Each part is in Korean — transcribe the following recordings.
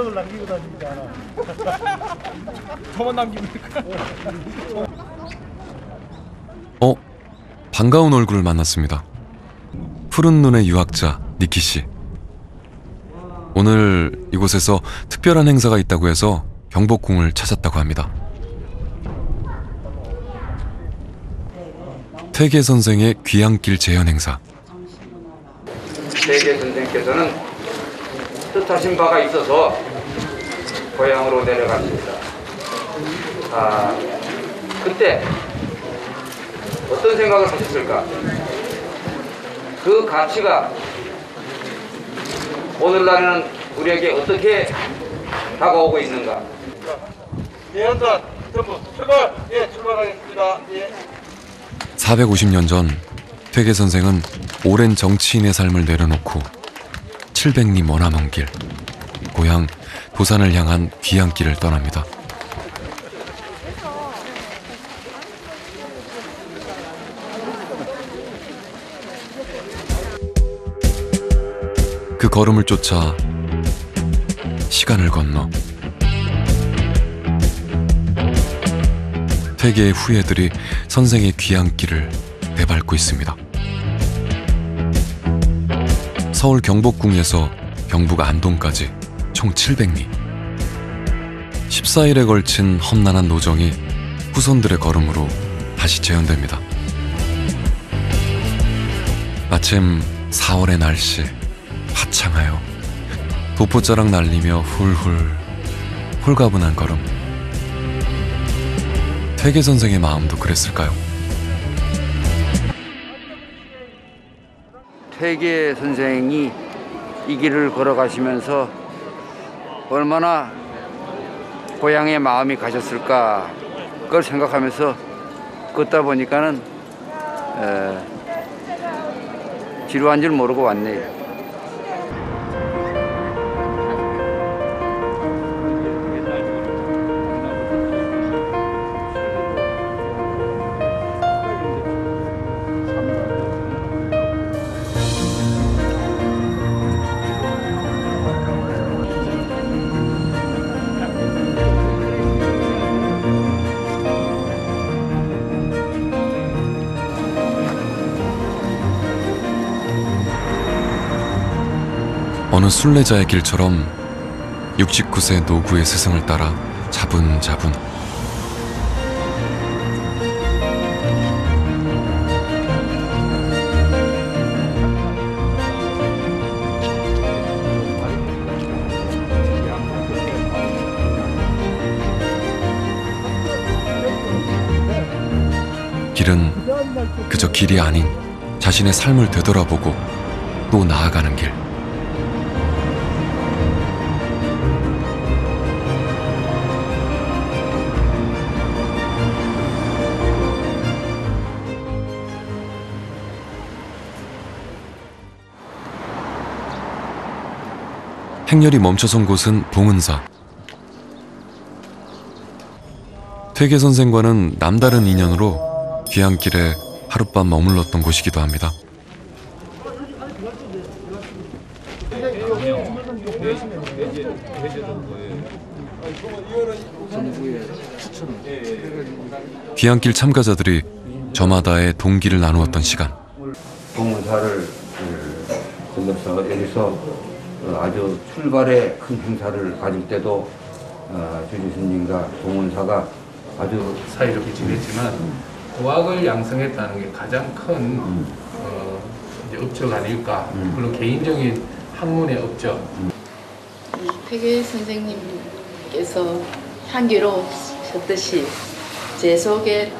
흔적을 남기고 다니지 않아. 저만 남기고 있을까? 반가운 얼굴을 만났습니다. 푸른 눈의 유학자 니키 씨. 오늘 이곳에서 특별한 행사가 있다고 해서 경복궁을 찾았다고 합니다. 퇴계 선생의 귀향길 재현 행사. 퇴계 선생께서는 뜻하신 바가 있어서 고향으로 내려갔습니다. 그때 어떤 생각을 하셨을까? 그 가치가 오늘날에는 우리에게 어떻게 다가오고 있는가? 예, 한탄 전부 출발! 예, 출발하겠습니다. 예. 450년 전 퇴계 선생은 오랜 정치인의 삶을 내려놓고 700리 머나먼 길, 고향 도산을 향한 귀향길을 떠납니다. 그 걸음을 쫓아 시간을 건너 퇴계의 후예들이 선생의 귀향길을 되밟고 있습니다. 서울 경복궁에서 경북 안동까지 총 700리. 14일에 걸친 험난한 노정이 후손들의 걸음으로 다시 재현됩니다. 마침 4월의 날씨 화창하여 도포자락 날리며 훌훌 홀가분한 걸음. 퇴계 선생의 마음도 그랬을까요? 퇴계 선생이 이 길을 걸어가시면서 얼마나 고향의 마음이 가셨을까 그걸 생각하면서 걷다 보니까는 지루한 줄 모르고 왔네요. 어느 순례자의 길처럼 69세 노구의 스승을 따라 자분자분 길은 그저 길이 아닌 자신의 삶을 되돌아보고 또 나아가는 길. 행렬이 멈춰선 곳은 봉은사. 퇴계 선생과는 남다른 인연으로 귀향길에 하룻밤 머물렀던 곳이기도 합니다. 귀향길 참가자들이 저마다의 동기를 나누었던 시간. 봉은사를 들러서 여기서 아주 출발의 큰 행사를 가질 때도 주지 스님과 봉은사가 아주 사이좋게 지냈지만 도학을 양성했다는 게 가장 큰 이제 업적 아닐까. 물론 개인적인 학문의 업적. 퇴계 선생님께서 향기로우셨듯이 제 속에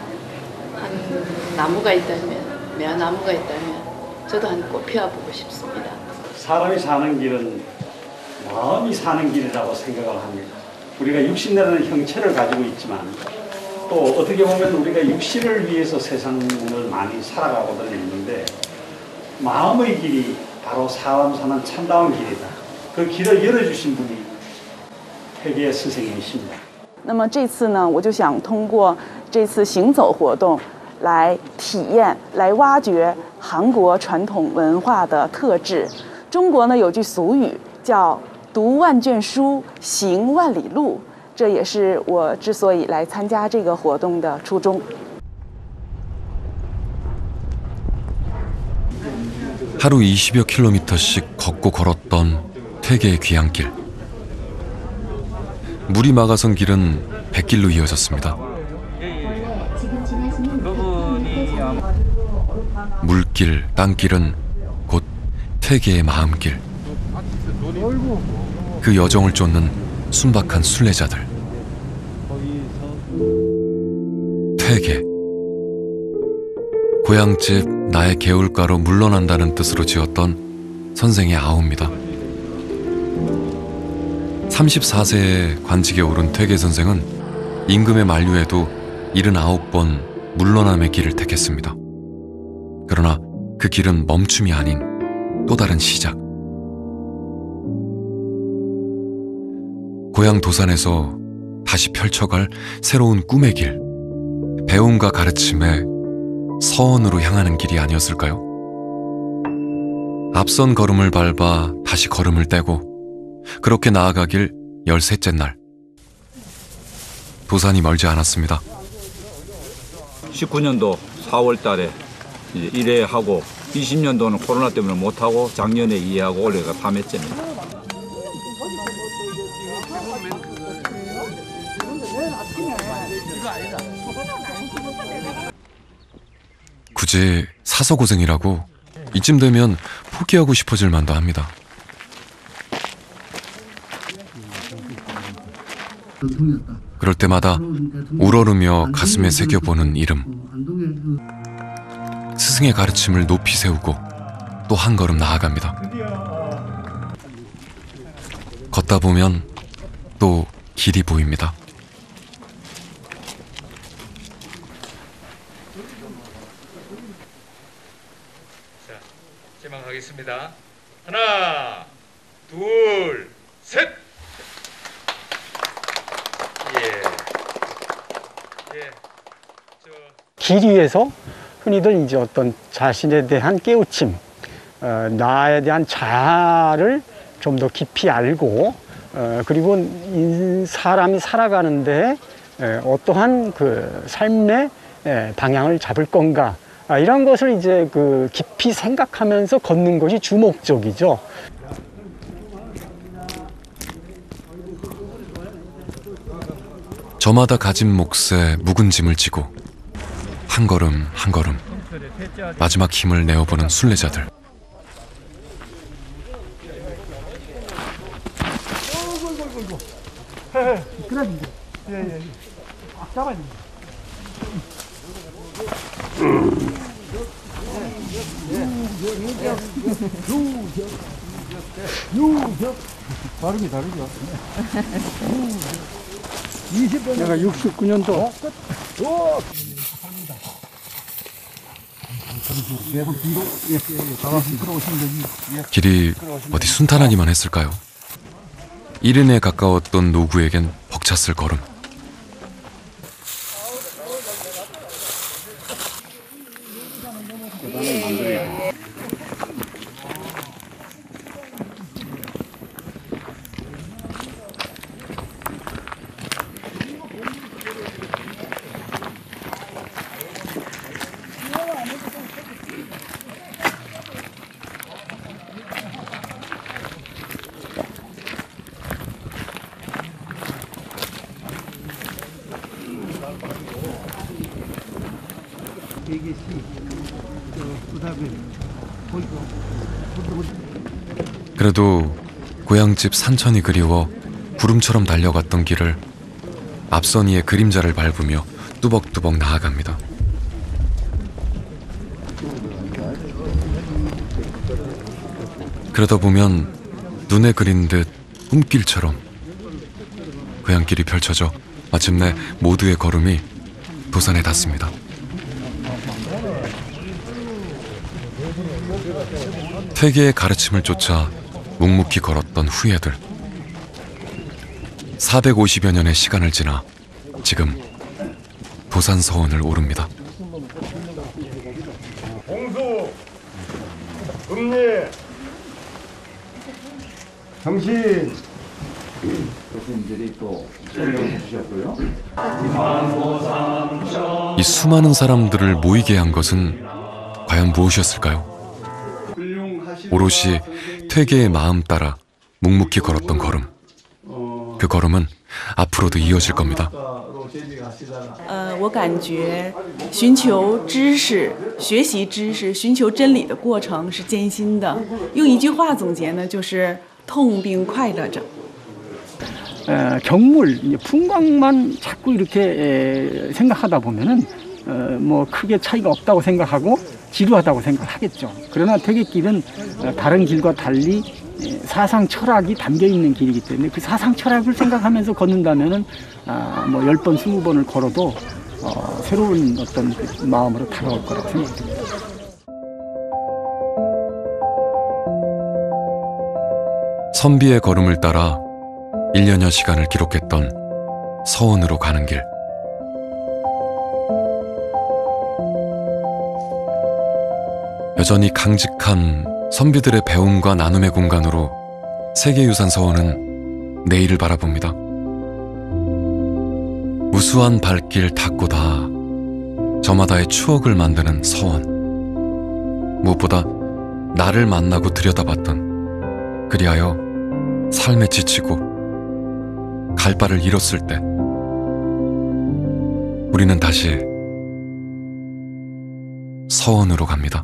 한 나무가 있다면, 매화나무가 있다면 저도 한 꽃 피워보고 싶습니다. 사람이 사는 길은 마음이 사는 길이라고 생각을 합니다. 우리가 육신이라는 형체를 가지고 있지만 또 어떻게 보면 우리가 육신을 위해서 세상을 많이 살아가고는 있는데 마음의 길이 바로 사람 사는 참다운 길이다. 그 길을 열어주신 분이 퇴계 선생님이십니다. 那么这次呢，我就想通过这次行走活动来体验、来挖掘韩国传统文化的特质。中国呢有句俗语叫读万卷书，行万里路。这也是我之所以来参加这个活动的初衷。 하루 20여 킬로미터씩 걷고 걸었던 퇴계의 귀향길. 물이 막아선 길은 백길로 이어졌습니다. 물길, 땅길은 곧 퇴계의 마음길. 그 여정을 쫓는 순박한 순례자들. 퇴계. 고향집 나의 개울가로 물러난다는 뜻으로 지었던 선생의 아우입니다. 34세에 관직에 오른 퇴계 선생은 임금의 만류에도 79번 물러남의 길을 택했습니다. 그러나 그 길은 멈춤이 아닌 또 다른 시작. 고향 도산에서 다시 펼쳐갈 새로운 꿈의 길, 배움과 가르침의 서원으로 향하는 길이 아니었을까요? 앞선 걸음을 밟아 다시 걸음을 떼고 그렇게 나아가길 13째 날. 도산이 멀지 않았습니다. 19년도 4월 달에 이제 1회 하고 20년도는 코로나 때문에 못하고 작년에 2회하고 올해가 3회째입니다. 굳이 사서 고생이라고 이쯤 되면 포기하고 싶어질 만도 합니다. 그럴 때마다 우러르며 가슴에 새겨보는 이름. 스승의 가르침을 높이 세우고 또 한 걸음 나아갑니다. 걷다 보면 또 길이 보입니다. 자, 시작하겠습니다. 하나, 둘, 셋. 길 위에서 흔히들 이제 어떤 자신에 대한 깨우침, 나에 대한 자아를 좀 더 깊이 알고, 그리고 사람이 살아가는데 어떠한 그 삶의 방향을 잡을 건가, 이런 것을 이제 그 깊이 생각하면서 걷는 것이 주목적이죠. 저마다 가진 몫에 묵은 짐을 지고 한 걸음 한 걸음 마지막 힘을 내어보는 순례자들. 발음이 다르죠. 내가 69년도 길이 어디 순탄하기만 했을까요? 1인에 가까웠던 노구에겐 벅찼을 걸음. 그래도 고향집 산천이 그리워 구름처럼 달려갔던 길을 앞선 이의 그림자를 밟으며 뚜벅뚜벅 나아갑니다. 그러다 보면 눈에 그린 듯 꿈길처럼 고향길이 펼쳐져 마침내 모두의 걸음이 도산에 닿습니다. 퇴계의 가르침을 쫓아 묵묵히 걸었던 후예들. 450여 년의 시간을 지나 지금 도산서원을 오릅니다. 공수, 금리, 정신. 교수님들이 또 설명해 주셨고요. 이 수많은 사람들을 모이게 한 것은 과연 무엇이었을까요? 오롯이 퇴계의 마음 따라 묵묵히 걸었던 걸음. 그 걸음은 앞으로도 이어질 겁니다. 我感觉寻求知识、学习知识、寻求真理的过程是艰辛的。用一句话总结呢，就是痛并快乐着。 경물, 풍광만 자꾸 이렇게 생각하다 보면은 뭐 크게 차이가 없다고 생각하고 지루하다고 생각하겠죠. 그러나 퇴계길은 다른 길과 달리 사상 철학이 담겨 있는 길이기 때문에 그 사상 철학을 생각하면서 걷는다면은 뭐 10번, 20번을 걸어도 새로운 어떤 그 마음으로 다가올 거라고 생각합니다. 선비의 걸음을 따라 1년여 시간을 기록했던 서원으로 가는 길. 여전히 강직한 선비들의 배움과 나눔의 공간으로 세계유산 서원은 내일을 바라봅니다. 우수한 발길 닿고다 저마다의 추억을 만드는 서원. 무엇보다 나를 만나고 들여다봤던, 그리하여 삶에 지치고 갈 바를 잃었을 때 우리는 다시 서원으로 갑니다.